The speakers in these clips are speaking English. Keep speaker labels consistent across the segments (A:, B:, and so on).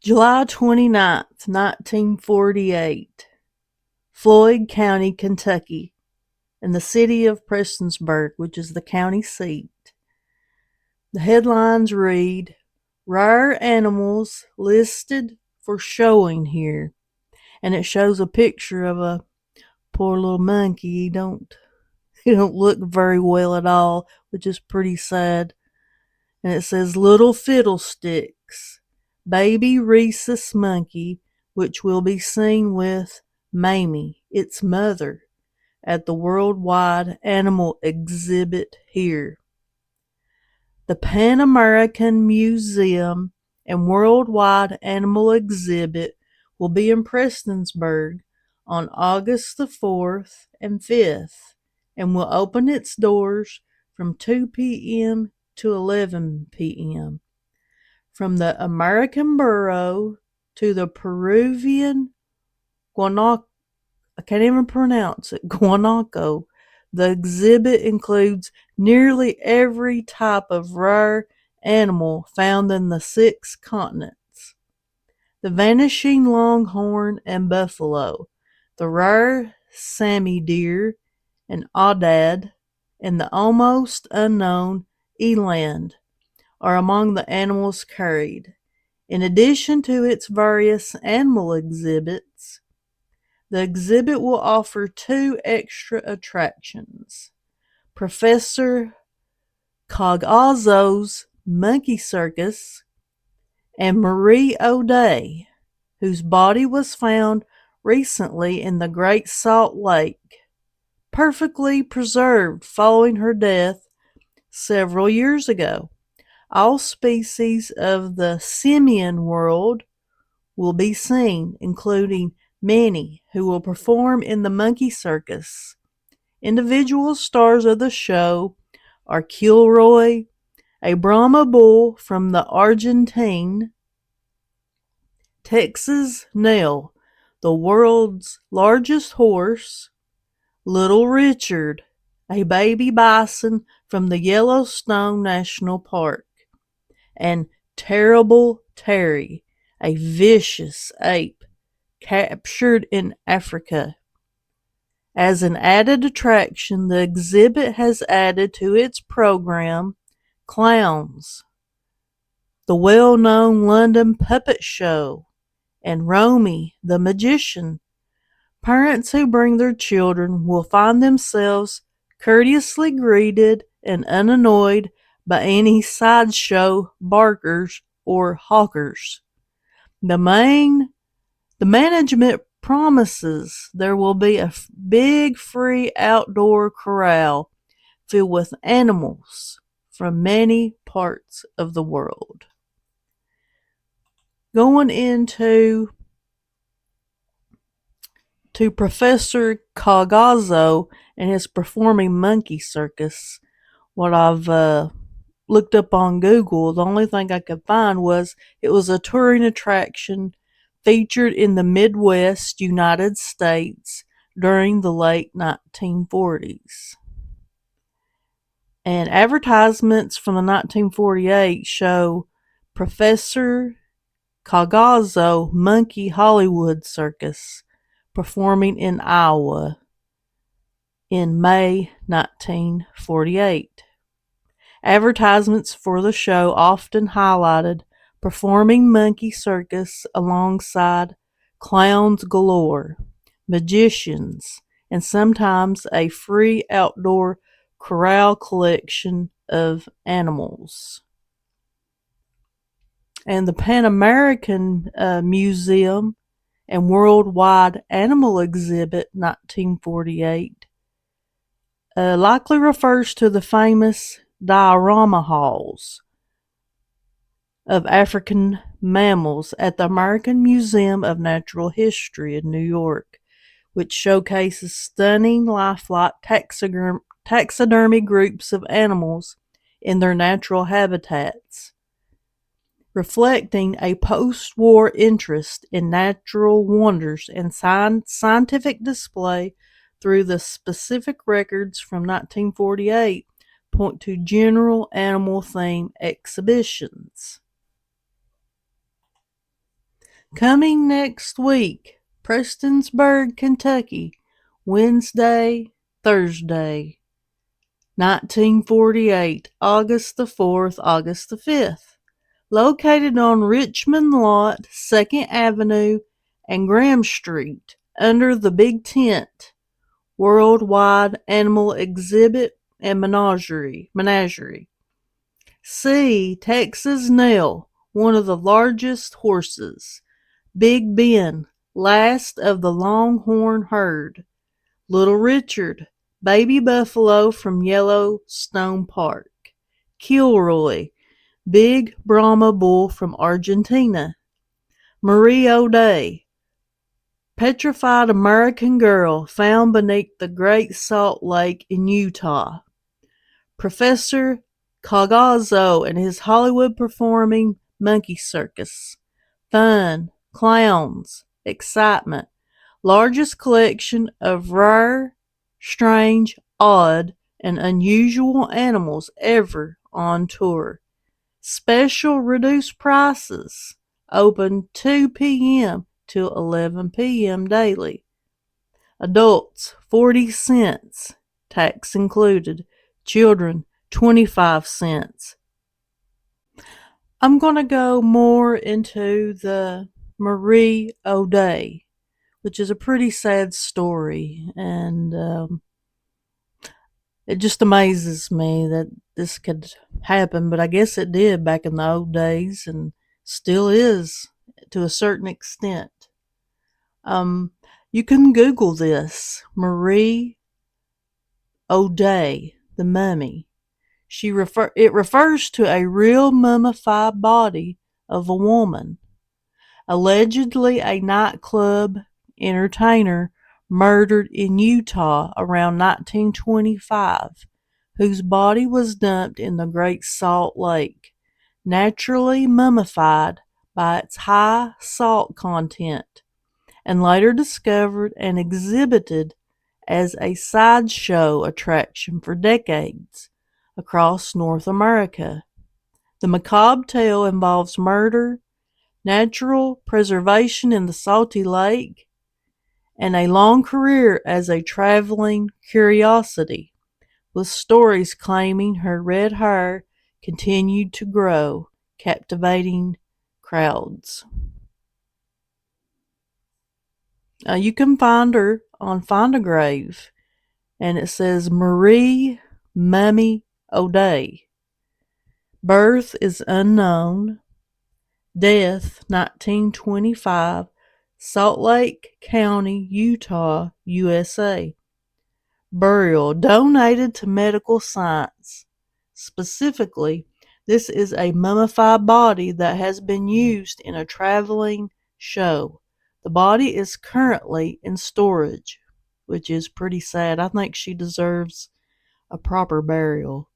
A: July 29th, 1948, Floyd County, Kentucky, in the city of Prestonsburg, which is the county seat. The headlines read, Rare Animals Listed for Showing Here. And it shows a picture of a poor little monkey. He don't look very well at all, which is pretty sad. And it says Little Fiddlesticks, baby rhesus monkey, which will be seen with Mamie, its mother, at the Worldwide Animal Exhibit here. The Pan American Museum and Worldwide Animal Exhibit will be in Prestonsburg on August the 4th and 5th and will open its doors from 2 p.m. to 11 p.m. From the American Burro to the Peruvian Guanaco, I can't even pronounce it, Guanaco. The exhibit includes nearly every type of rare animal found in the 6 continents. The vanishing longhorn and buffalo, the rare Sammy deer and aoudad, and the almost unknown eland are among the animals carried. In addition to its various animal exhibits, the exhibit will offer 2 extra attractions. Professor Cogazzo's Monkey Circus and Marie O'Day, whose body was found recently in the Great Salt Lake, perfectly preserved following her death several years ago. All species of the simian world will be seen, including many who will perform in the monkey circus. Individual stars of the show are Kilroy, a Brahma bull from the Argentine, Texas Nell, the world's largest horse, Little Richard, a baby bison from the Yellowstone National Park, and Terrible Terry, a vicious ape captured in Africa. As an added attraction, the exhibit has added to its program clowns, the well-known London Puppet Show, and Romy the Magician. Parents who bring their children will find themselves courteously greeted and unannoyed by any sideshow barkers or hawkers. The management promises there will be a big free outdoor corral filled with animals from many parts of the world. Going into Professor Cagazzo and his performing monkey circus, what I've looked up on Google, the only thing I could find was it was a touring attraction featured in the Midwest United States during the late 1940s. And advertisements from the 1948 show Professor Cagazzo Monkey Hollywood Circus performing in Iowa in May 1948. Advertisements for the show often highlighted performing monkey circus alongside clowns galore, magicians, and sometimes a free outdoor corral collection of animals. And the Pan American Museum and Worldwide Animal Exhibit 1948 likely refers to the famous diorama halls of African mammals at the American Museum of Natural History in New York, which showcases stunning lifelike taxidermy groups of animals in their natural habitats, reflecting a post-war interest in natural wonders and scientific display through the specific records from 1948 point to general animal theme exhibitions. Coming next week, Prestonsburg, Kentucky, Wednesday, Thursday, 1948, August the 4th, August the 5th. Located on Richmond Lot, 2nd Avenue, and Graham Street, under the Big Tent, Worldwide Animal Exhibit and Menagerie. C. Texas Nell, one of the largest horses. Big Ben, last of the Longhorn herd. Little Richard, baby buffalo from Yellowstone Park. Kilroy, big Brahma bull from Argentina. Marie O'Day, petrified American girl found beneath the Great Salt Lake in Utah. Professor Cagazzo and his Hollywood performing monkey circus. Fun, clowns, excitement. Largest collection of rare, strange, odd, and unusual animals ever on tour. Special reduced prices. Open 2 p.m. till 11 p.m. daily. Adults, 40 cents, tax included. Children, 25 cents. I'm going to go more into the Marie O'Day, which is a pretty sad story, and it just amazes me that this could happen, but I guess it did back in the old days and still is to a certain extent. Um, you can Google this, Marie O'Day, the mummy. It refers to a real mummified body of a woman, allegedly a nightclub entertainer murdered in Utah around 1925, whose body was dumped in the Great Salt Lake, naturally mummified by its high salt content, and later discovered and exhibited as a sideshow attraction for decades across North America. The macabre tale involves murder, natural preservation in the salty lake, and a long career as a traveling curiosity, with stories claiming her red hair continued to grow, captivating crowds. You can find her on Find a Grave, and it says Marie Mummy O'Day. Birth is unknown. Death 1925, Salt Lake County, Utah, USA. Burial donated to medical science. Specifically, this is a mummified body that has been used in a traveling show. The body is currently in storage, which is pretty sad. I think she deserves a proper burial.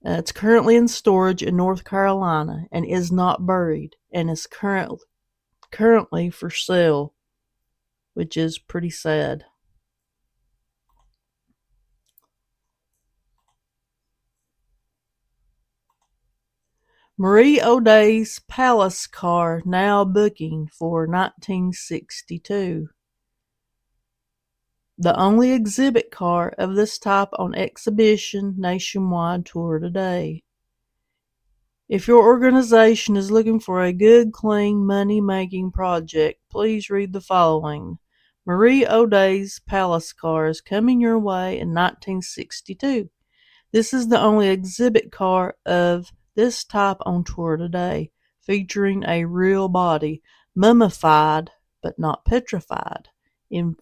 A: It's currently in storage in North Carolina and is not buried, and is currently for sale, which is pretty sad. Marie O'Day's Palace Car now booking for 1962. The only exhibit car of this type on exhibition nationwide tour today. If your organization is looking for a good, clean, money-making project, please read the following. Marie O'Day's Palace Car is coming your way in 1962. This is the only exhibit car of this type on tour today, featuring a real body, mummified but not petrified, in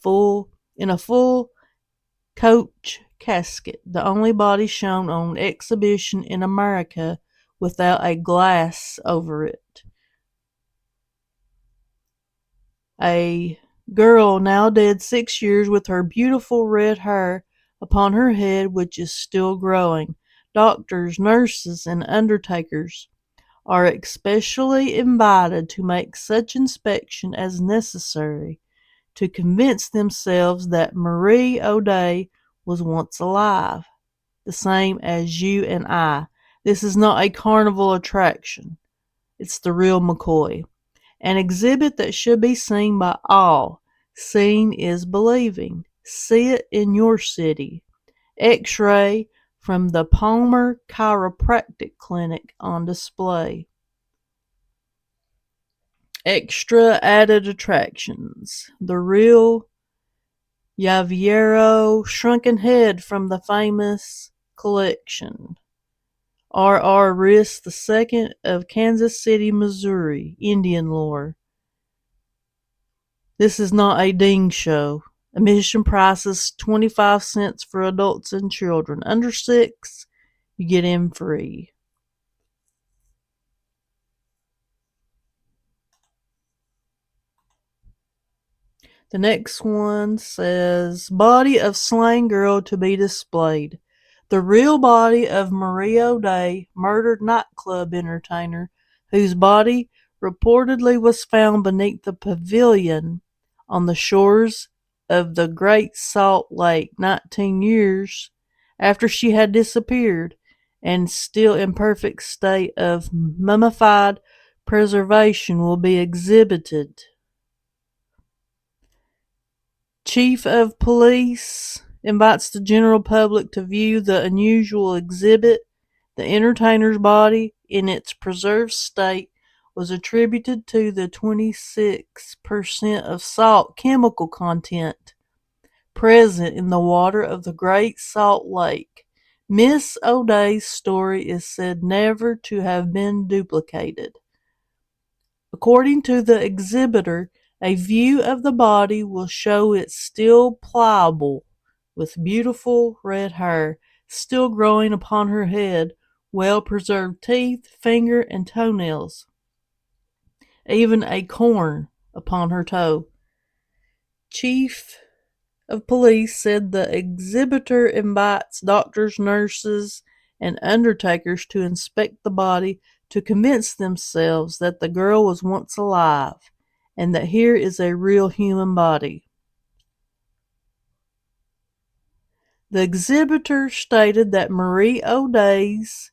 A: a full coach casket, the only body shown on exhibition in America without a glass over it. A girl now dead 6 years with her beautiful red hair upon her head, which is still growing. Doctors, nurses, and undertakers are especially invited to make such inspection as necessary to convince themselves that Marie O'Day was once alive, the same as you and I. This is not a carnival attraction. It's the real McCoy. An exhibit that should be seen by all. Seeing is believing. See it in your city. X-ray from the Palmer Chiropractic Clinic on display. Extra added attractions. The real Yaviero shrunken head from the famous collection. R.R. Riss II of Kansas City, Missouri. Indian lore. This is not a ding show. Admission prices 25 cents for adults and children. Under 6, you get in free. The next one says, body of slain girl to be displayed. The real body of Marie O'Day, murdered nightclub entertainer, whose body reportedly was found beneath the pavilion on the shores of the Great Salt Lake 19 years after she had disappeared, and still in perfect state of mummified preservation, will be exhibited. Chief of Police invites the general public to view the unusual exhibit. The entertainer's body, in its preserved state, was attributed to the 26% of salt chemical content present in the water of the Great Salt Lake. Miss O'Day's story is said never to have been duplicated. According to the exhibitor, a view of the body will show it still pliable, with beautiful red hair still growing upon her head, well-preserved teeth, finger, and toenails, even a corn upon her toe. Chief of Police said the exhibitor invites doctors, nurses, and undertakers to inspect the body to convince themselves that the girl was once alive and that here is a real human body. The exhibitor stated that Marie O'Day's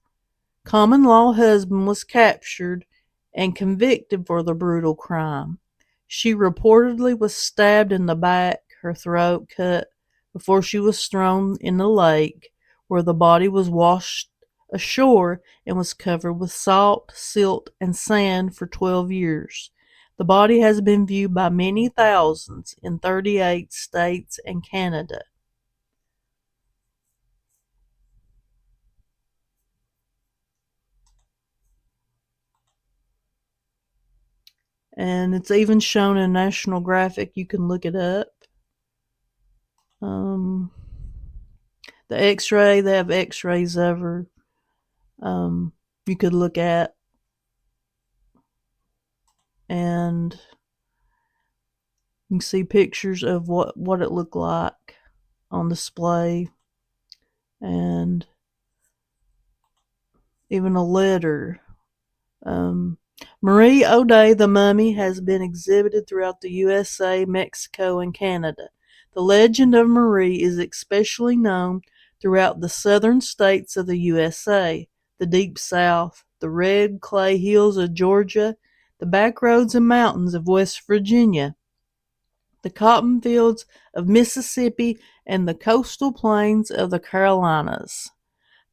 A: common law husband was captured and convicted for the brutal crime. She reportedly was stabbed in the back, her throat cut, before she was thrown in the lake, where the body was washed ashore and was covered with salt, silt, and sand for 12 years. The body has been viewed by many thousands in 38 states and Canada. And it's even shown in National Graphic. You can look it up. The X-ray, they have X-rays of her. You could look at, and you can see pictures of what it looked like on display, and even a letter. Marie O'Day, the mummy, has been exhibited throughout the USA, Mexico, and Canada. The legend of Marie is especially known throughout the southern states of the USA, the Deep South, the red clay hills of Georgia, the back roads and mountains of West Virginia, the cotton fields of Mississippi, and the coastal plains of the Carolinas.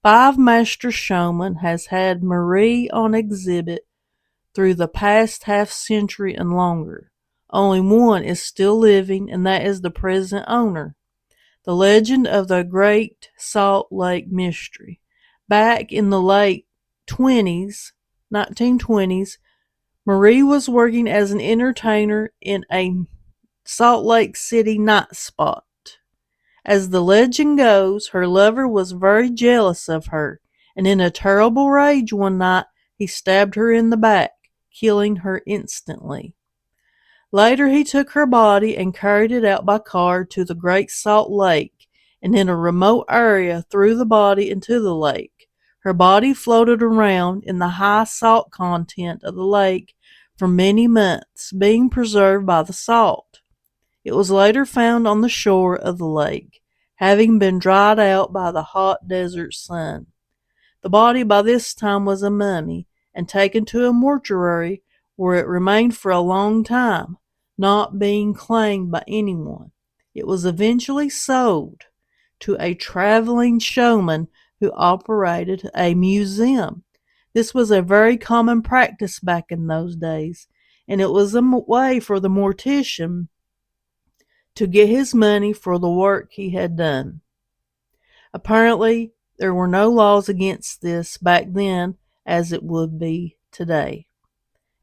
A: Five master showmen has had Marie on exhibit through the past half century and longer. Only one is still living, and that is the present owner. The legend of the Great Salt Lake Mystery. Back in the late 1920s, Marie was working as an entertainer in a Salt Lake City night spot. As the legend goes, her lover was very jealous of her, and in a terrible rage one night he stabbed her in the back, killing her instantly. Later he took her body and carried it out by car to the Great Salt Lake, and in a remote area threw the body into the lake. Her body floated around in the high salt content of the lake for many months, being preserved by the salt. It was later found on the shore of the lake, having been dried out by the hot desert sun. The body by this time was a mummy, and taken to a mortuary where it remained for a long time, not being claimed by anyone. It was eventually sold to a traveling showman who operated a museum. This was a very common practice back in those days, and it was a way for the mortician to get his money for the work he had done. Apparently, there were no laws against this back then as it would be today.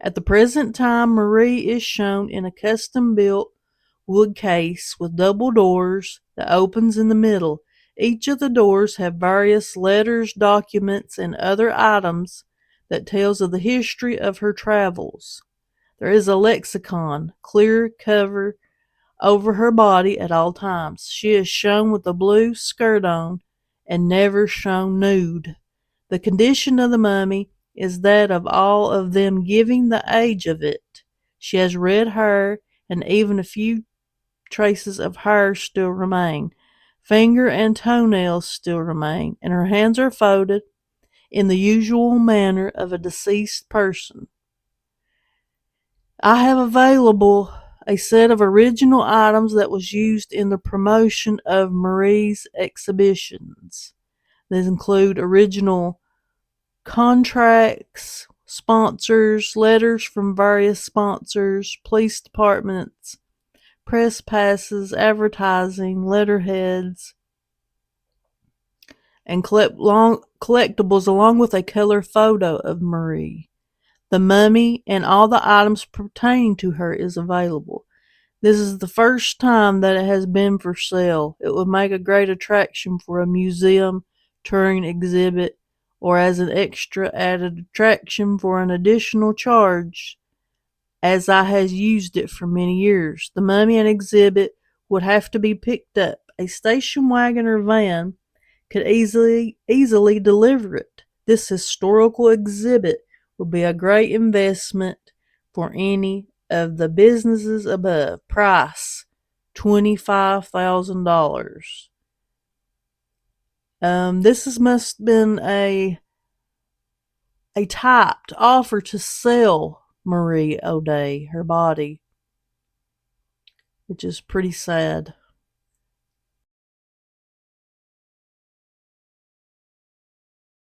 A: At the present time, Marie is shown in a custom-built wood case with double doors that opens in the middle. Each of the doors have various letters, documents, and other items that tells of the history of her travels. There is a lexicon, clear cover over her body at all times. She is shown with a blue skirt on and never shown nude. The condition of the mummy is that of all of them giving the age of it. She has red hair, and even a few traces of hair still remain. Finger and toenails still remain, and her hands are folded in the usual manner of a deceased person. I have available a set of original items that was used in the promotion of Marie's exhibitions. These include original contracts, sponsors, letters from various sponsors, police departments, press passes, advertising, letterheads, and collectibles along with a color photo of Marie. The mummy and all the items pertaining to her is available. This is the first time that it has been for sale. It would make a great attraction for a museum, touring exhibit, or as an extra added attraction for an additional charge, as I has used it for many years. The mummy and exhibit would have to be picked up. A station wagon or van could easily deliver it. This historical exhibit would be a great investment for any of the businesses above. Price $25,000. This must have been a typed offer to sell Marie O'Day, her body, which is pretty sad.